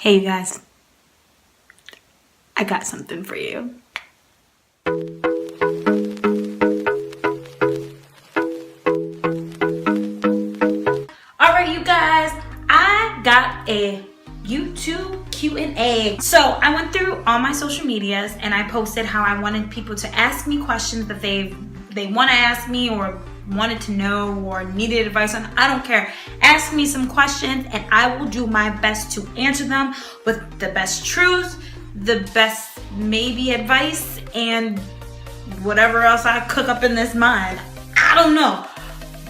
Hey you guys, I got something for you. Alright you guys, I got a YouTube Q&A. So I went through all my social medias and I posted how I wanted people to ask me questions that they want to ask me or wanted to know or needed advice on. I don't care. Ask me some questions and I will do my best to answer them with the best truth, the best maybe advice, and whatever else I cook up in this mind. I don't know,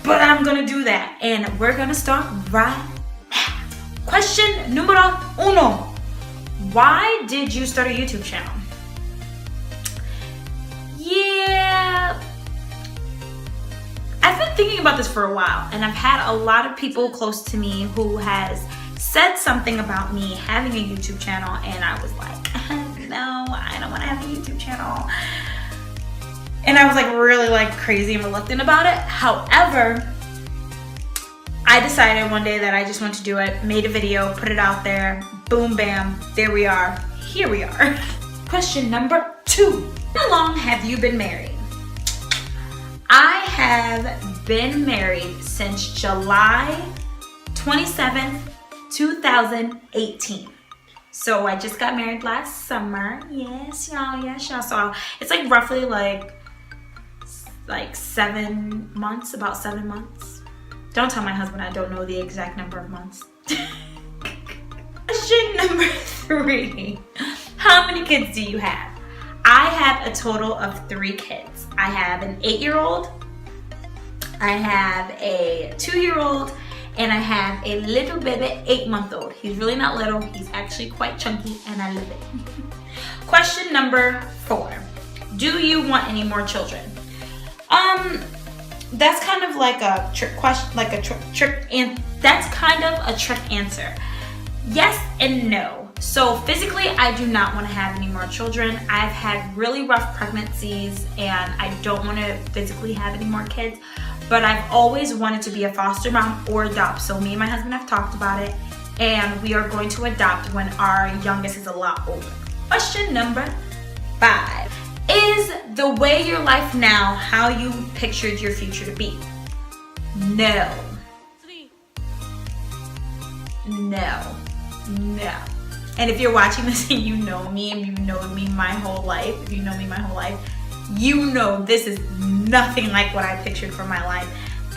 but I'm gonna do that and we're gonna start right now. Question numero uno. Why did you start a YouTube channel? Yeah, I've been thinking about this for a while and I've had a lot of people close to me who has said something about me having a YouTube channel and I was like, no, I don't want to have a YouTube channel. And I was like really crazy and reluctant about it. However, I decided one day that I just wanted to do it, made a video, put it out there, boom, bam, there we are, here we are. Question number 2. How long have you been married? I have been married since July 27th, 2018. So I just got married last summer. Yes, y'all. So it's like roughly like 7 months, about 7 months. Don't tell my husband I don't know the exact number of months. Question number 3. How many kids do you have? I have a total of 3 kids. I have an 8-year-old, I have a 2-year-old, and I have a little baby 8-month-old. He's really not little, he's actually quite chunky and I love it. Question number 4. Do you want any more children? That's kind of like a trick question, that's kind of a trick answer. Yes and no. So physically, I do not want to have any more children. I've had really rough pregnancies and I don't want to physically have any more kids, but I've always wanted to be a foster mom or adopt. So me and my husband have talked about it and we are going to adopt when our youngest is a lot older. Question number 5. Is the way your life now how you pictured your future to be? No. No. And if you're watching this and you know me and you know me my whole life, you know this is nothing like what I pictured for my life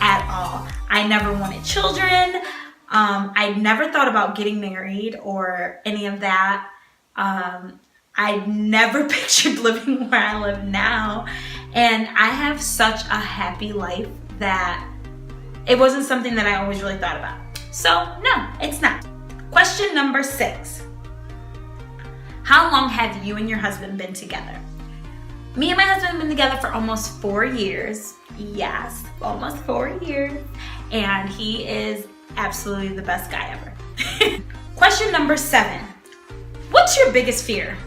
at all. I never wanted children. I never thought about getting married or any of that. I never pictured living where I live now. And I have such a happy life that it wasn't something that I always really thought about. So no, it's not. Question number 6. How long have you and your husband been together? Me and my husband have been together for almost 4 years. Yes, almost 4 years. And he is absolutely the best guy ever. Question number 7. What's your biggest fear?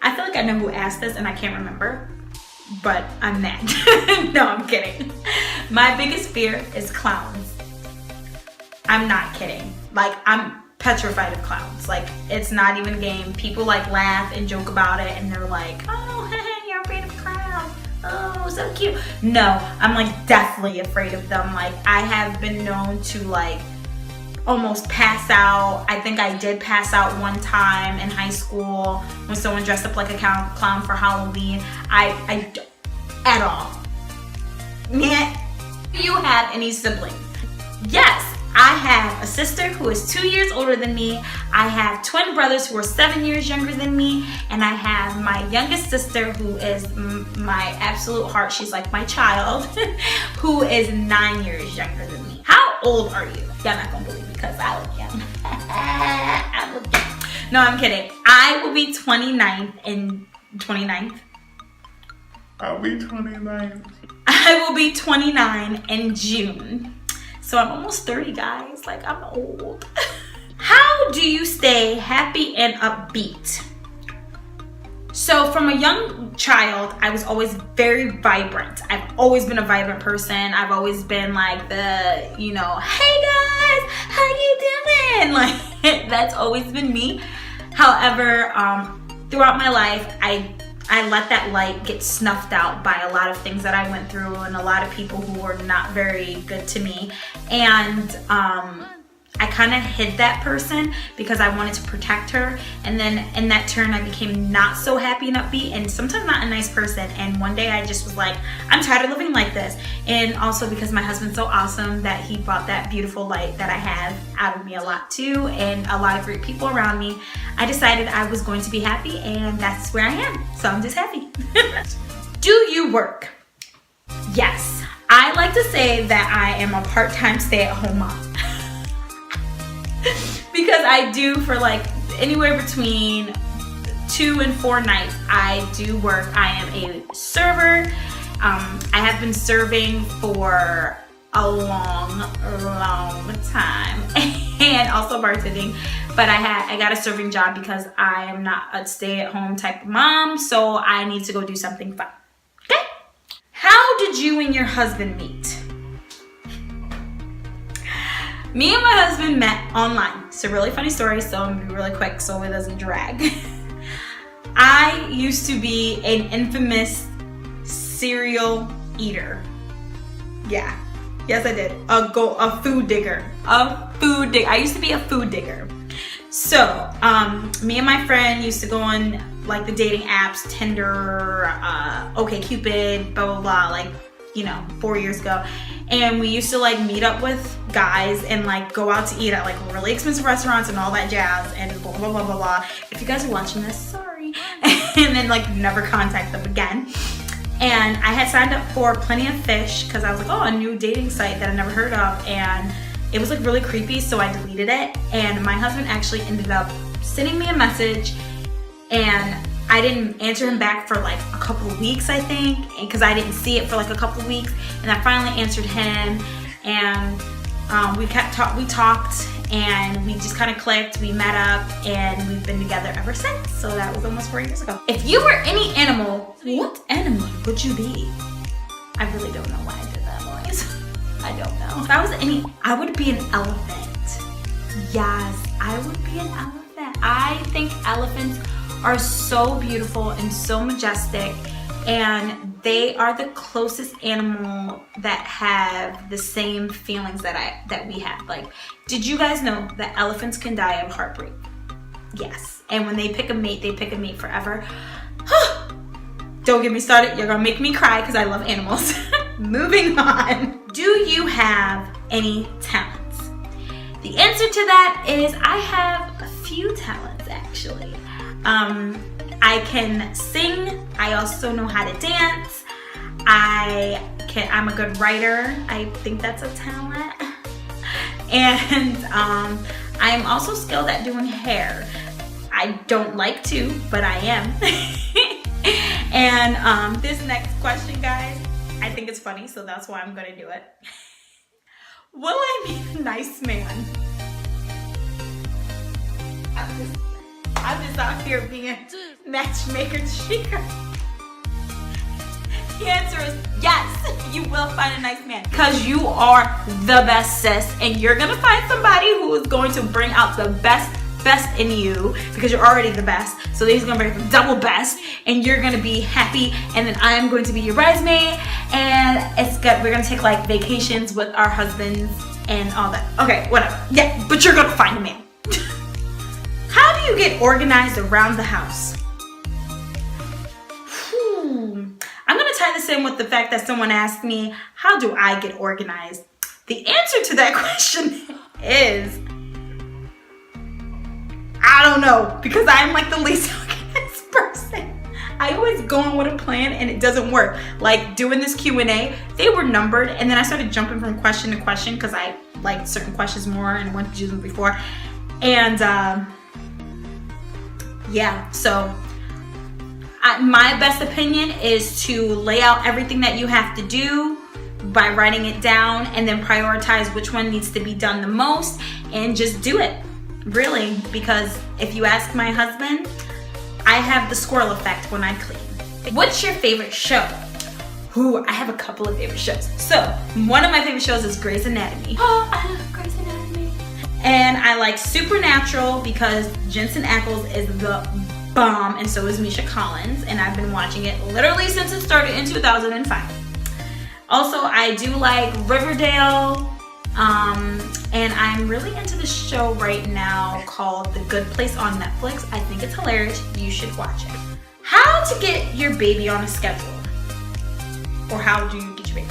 I feel like I know who asked this and I can't remember, but I'm mad. No, I'm kidding. My biggest fear is clowns. I'm not kidding. I'm petrified of clowns. It's not even a game. People laugh and joke about it and they're like, oh, you're afraid of clowns. Oh, so cute. No, I'm definitely afraid of them. I have been known to almost pass out. I think I did pass out one time in high school when someone dressed up like a clown for Halloween. I at all. Do you have any siblings? Yes. I have a sister who is 2 years older than me. I have twin brothers who are 7 years younger than me. And I have my youngest sister who is my absolute heart. She's like my child, who is 9 years younger than me. How old are you? Y'all not gonna believe me because I look young. I look young. No, I'm kidding. I will be 29th. I'll be 29. I will be 29 in June. So I'm almost 30, guys. I'm old. How do you stay happy and upbeat? So from a young child, I was always very vibrant. I've always been a vibrant person. I've always been the, hey guys, how you doing? That's always been me. However, throughout my life, I let that light get snuffed out by a lot of things that I went through and a lot of people who were not very good to me. And I kind of hid that person because I wanted to protect her. And then in that turn, I became not so happy and upbeat and sometimes not a nice person. And one day I just was like, I'm tired of living like this. And also because my husband's so awesome that he brought that beautiful light that I have out of me a lot too, and a lot of great people around me, I decided I was going to be happy, and that's where I am. So I'm just happy. Do you work? Yes. I like to say that I am a part-time stay-at-home mom. Because I do, for like anywhere between 2 and 4 nights, I do work. I am a server. I have been serving for a long time, and also bartending. But I got a serving job because I am not a stay-at-home type of mom, so I need to go do something fun. Okay? How did you and your husband meet? Me and my husband met online. It's a really funny story, so I'm gonna be really quick so it doesn't drag. I used to be an infamous cereal eater. Yeah, yes I did. A food digger. I used to be a food digger. So, me and my friend used to go on like the dating apps, Tinder, OkCupid, blah blah blah, like, you know, 4 years ago. And we used to like meet up with guys and like go out to eat at like really expensive restaurants and all that jazz and blah blah blah blah blah. If you guys are watching this, sorry. And then like never contact them again. And I had signed up for Plenty of Fish because I was like, oh, a new dating site that I never heard of, and it was like really creepy, so I deleted it. And my husband actually ended up sending me a message, and I didn't answer him back for like a couple of weeks, I think, because I didn't see it for like a couple of weeks. And I finally answered him, and we talked, and we just kind of clicked. We met up, and we've been together ever since. So that was almost 4 years ago. If you were any animal, what animal would you be? I really don't know why I did that noise. I don't know. If I was I would be an elephant. Yes, I would be an elephant. I think elephants are so beautiful and so majestic, and they are the closest animal that have the same feelings that we have. Like, did you guys know that elephants can die of heartbreak? Yes. And when they pick a mate, they pick a mate forever. Don't get me started. You're gonna make me cry because I love animals. Moving on. Do you have any talents? The answer to that is I have a few talents, actually. I can sing. I also know how to dance. I'm a good writer. I think that's a talent. And I'm also skilled at doing hair. I don't like to, but I am. And this next question, guys, I think it's funny, so that's why I'm gonna do it. Will I be a nice man? I'm just out here being a matchmaker cheater. The answer is yes, you will find a nice man. Because you are the best, sis. And you're going to find somebody who is going to bring out the best in you, because you're already the best. So he's going to bring the double best, and you're going to be happy. And then I'm going to be your bridesmaid. And it's good. We're going to take like vacations with our husbands and all that. Okay, whatever. Yeah, but you're going to find a man. How do you get organized around the house? I'm gonna tie this in with the fact that someone asked me, how do I get organized? The answer to that question is, I don't know, because I'm like the least organized person. I always go on with a plan and it doesn't work. Like doing this Q&A, they were numbered, and then I started jumping from question to question because I liked certain questions more and wanted to do them before. And yeah, so my best opinion is to lay out everything that you have to do by writing it down, and then prioritize which one needs to be done the most and just do it, really. Because if you ask my husband, I have the squirrel effect when I clean. What's your favorite show? I have a couple of favorite shows. So one of my favorite shows is Grey's Anatomy. Oh, I love Grey's Anatomy. And I like Supernatural because Jensen Ackles is the bomb, and so is Misha Collins, and I've been watching it literally since it started in 2005. Also, I do like Riverdale, and I'm really into this show right now called The Good Place on Netflix. I think it's hilarious. You should watch it. How to get your baby on a schedule, or how do you get your baby?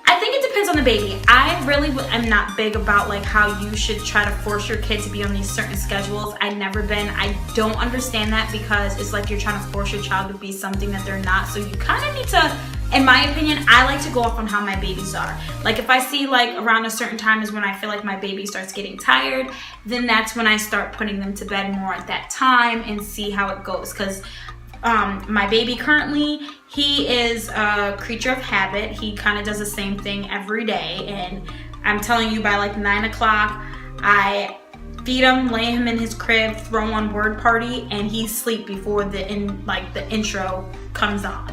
I think it depends on the baby. I really am not big about like how you should try to force your kid to be on these certain schedules. I've never been. I don't understand that because it's like you're trying to force your child to be something that they're not. So you kind of need to, in my opinion, I like to go off on how my babies are. Like if I see like around a certain time is when I feel like my baby starts getting tired, then that's when I start putting them to bed more at that time and see how it goes. Because my baby currently, he is a creature of habit. He kind of does the same thing every day, and I'm telling you, by like 9 o'clock, I feed him, lay him in his crib, throw on Word Party, and he's asleep before the intro comes on.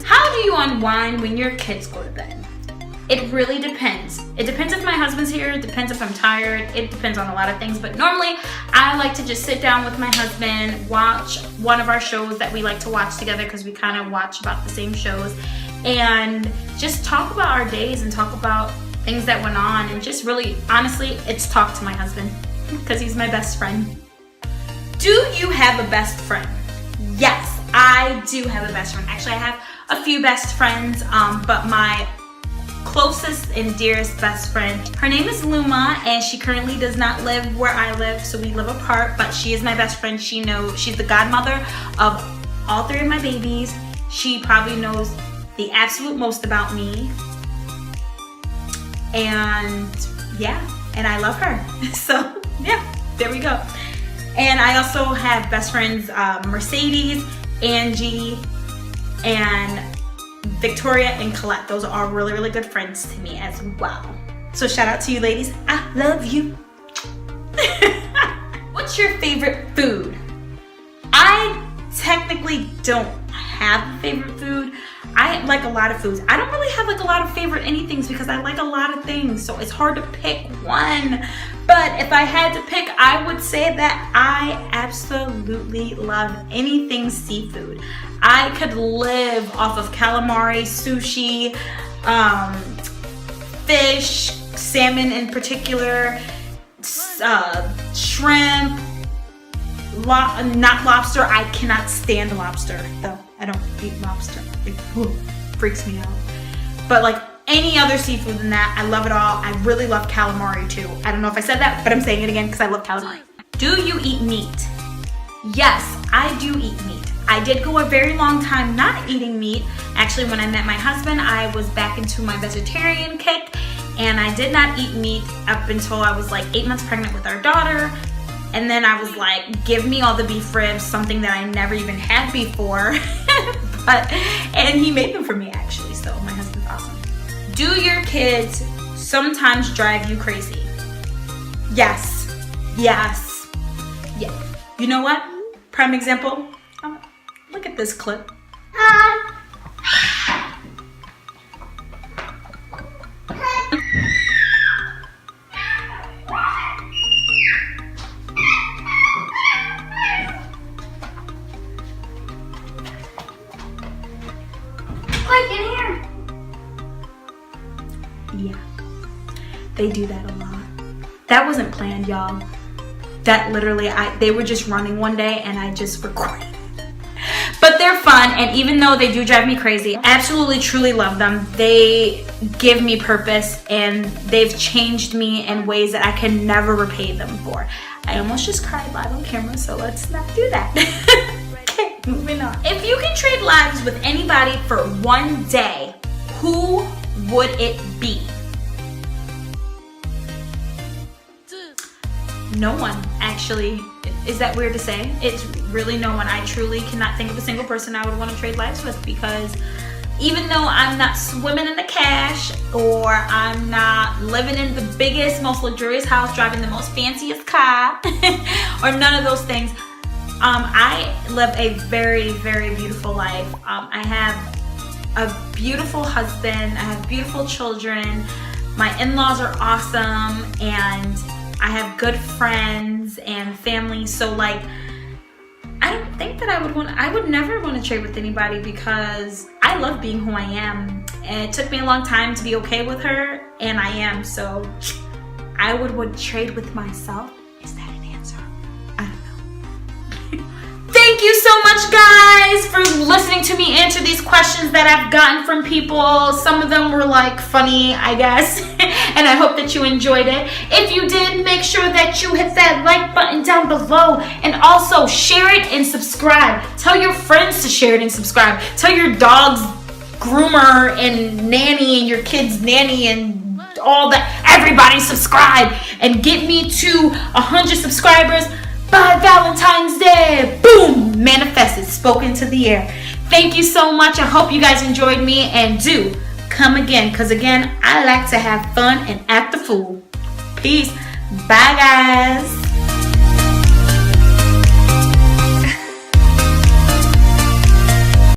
How do you unwind when your kids go to bed? It really depends. It depends if my husband's here, it depends if I'm tired, it depends on a lot of things, but normally I like to just sit down with my husband, watch one of our shows that we like to watch together because we kind of watch about the same shows, and just talk about our days and talk about things that went on, and just really, honestly, it's talk to my husband because he's my best friend. Do you have a best friend? Yes, I do have a best friend. Actually, I have a few best friends, but my closest and dearest best friend, her name is Luma, and she currently does not live where I live, so we live apart, but she is my best friend. She's the godmother of all 3 of my babies. She probably knows the absolute most about me, and yeah, and I love her. So yeah, there we go. And I also have best friends, Mercedes, Angie, and Victoria and Colette. Those are all really, really good friends to me as well. So shout out to you ladies. I love you. What's your favorite food? I technically don't have a favorite food. I like a lot of foods. I don't really have like a lot of favorite anythings because I like a lot of things. So it's hard to pick one. But if I had to pick, I would say that I absolutely love anything seafood. I could live off of calamari, sushi, fish, salmon in particular, shrimp, not lobster. I cannot stand lobster, though. I don't eat lobster. It freaks me out. But like any other seafood than that, I love it all. I really love calamari too. I don't know if I said that, but I'm saying it again because I love calamari. Do you eat meat? Yes, I do eat meat. I did go a very long time not eating meat. Actually, when I met my husband, I was back into my vegetarian kick, and I did not eat meat up until I was like 8 months pregnant with our daughter. And then I was like, give me all the beef ribs, something that I never even had before. And he made them for me actually, so my husband's awesome. Do your kids sometimes drive you crazy? Yes. Yes. Yeah. You know what? Prime example. Look at this clip. Yeah, they do that a lot. That wasn't planned, y'all. That literally, they were just running one day and I just recorded. But they're fun, and even though they do drive me crazy, I absolutely truly love them. They give me purpose, and they've changed me in ways that I can never repay them for. I almost just cried live on camera, so let's not do that. Okay, moving on. If you can trade lives with anybody for one day, who would it be? No one, actually. Is that weird to say? It's really no one. I truly cannot think of a single person I would want to trade lives with, because even though I'm not swimming in the cash, or I'm not living in the biggest, most luxurious house, driving the most fanciest car, or none of those things, I live a very, very beautiful life. I have a beautiful husband. I have beautiful children. My in-laws are awesome, and I have good friends and family. So like, I don't think that I would never want to trade with anybody, because I love being who I am. And it took me a long time to be okay with her, and I am. So I would trade with myself. Is that an answer? I don't know. Thank you so much, guys, for listening to me answer these questions that I've gotten from people. Some of them were like funny, I guess, and I hope that you enjoyed it. If you did, make sure that you hit that like button down below, and also share it and subscribe. Tell your friends to share it and subscribe. Tell your dog's groomer and nanny and your kid's nanny and all that. Everybody subscribe and get me to 100 subscribers by Valentine's Day. Boom! Manifested, spoken to the air. Thank you so much. I hope you guys enjoyed me, and do come again, because again, I like to have fun and act the fool. Peace. Bye, guys.